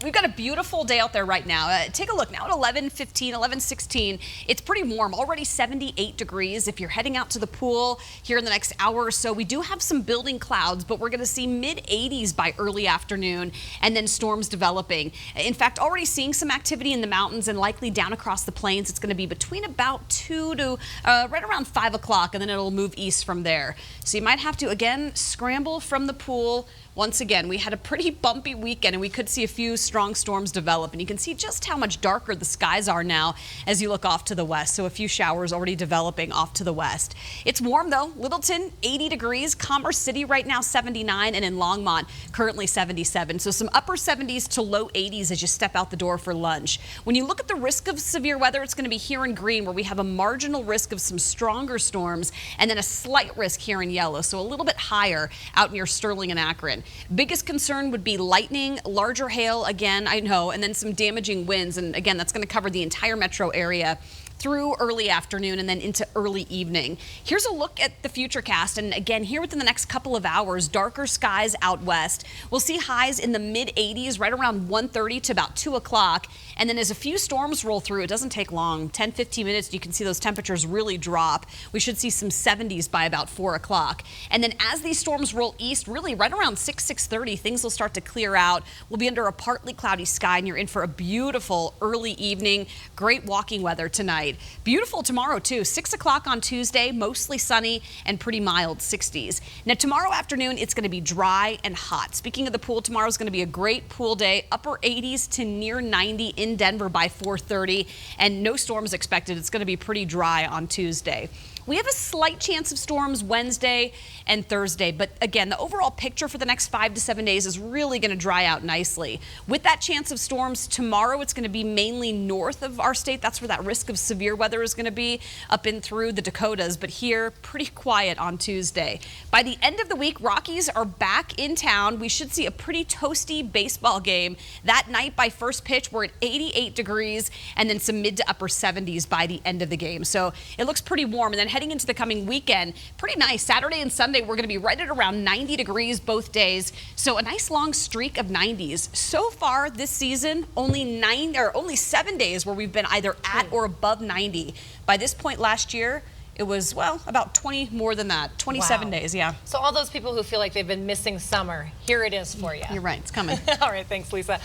We've got a beautiful day out there right now. Take a look now at 11:15, 11:16. It's pretty warm, already 78 degrees. If you're heading out to the pool here in the next hour or so, we do have some building clouds, but we're going to see mid-80s by early afternoon and then storms developing. In fact, already seeing some activity in the mountains and likely down across the plains. It's going to be between about 2 to right around 5 o'clock, and then it'll move east from there. So you might have to, again, scramble from the pool. Once again, we had a pretty bumpy weekend and we could see a few strong storms develop, and you can see just how much darker the skies are now as you look off to the west. So a few showers already developing off to the west. It's warm though. Littleton 80 degrees, Commerce City right now 79, and in Longmont currently 77. So some upper 70s to low 80s as you step out the door for lunch. When you look at the risk of severe weather, it's going to be here in green where we have a marginal risk of some stronger storms and then a slight risk here in yellow. So a little bit higher out near Sterling and Akron. Biggest concern would be lightning, larger hail again, I know, and then some damaging winds. And again, that's going to cover the entire metro area through early afternoon and then into early evening. Here's a look at the futurecast, and again, here within the next couple of hours, darker skies out west. We'll see highs in the mid-80s right around 1:30 to about 2 o'clock, and then as a few storms roll through, it doesn't take long, 10-15 minutes, you can see those temperatures really drop. We should see some 70s by about 4 o'clock. And then as these storms roll east, really right around 6:30, things will start to clear out. We'll be under a partly cloudy sky, and you're in for a beautiful early evening, great walking weather tonight. Beautiful tomorrow too. 6 o'clock on Tuesday, mostly sunny and pretty mild 60s. Now tomorrow afternoon, it's going to be dry and hot. Speaking of the pool, tomorrow is going to be a great pool day. Upper 80s to near 90 in Denver by 4:30, and no storms expected. It's going to be pretty dry on Tuesday. We have a slight chance of storms Wednesday and Thursday, but again, the overall picture for the next 5 to 7 days is really going to dry out nicely. With that chance of storms tomorrow, it's going to be mainly north of our state. That's where that risk of severe weather is going to be, up in through the Dakotas, but here, pretty quiet on Tuesday. By the end of the week, Rockies are back in town. We should see a pretty toasty baseball game that night. By first pitch, we're at 88 degrees and then some mid to upper 70s by the end of the game. So it looks pretty warm. And then heading into the coming weekend, pretty nice. Saturday and Sunday, we're going to be right at around 90 degrees both days. So a nice long streak of 90s. So far this season, only 7 days where we've been either at or above 90. By this point last year, it was, well, about 20 more than that, 27 days, yeah. So all those people who feel like they've been missing summer, here it is for you. You're right, it's coming. All right, thanks, Lisa.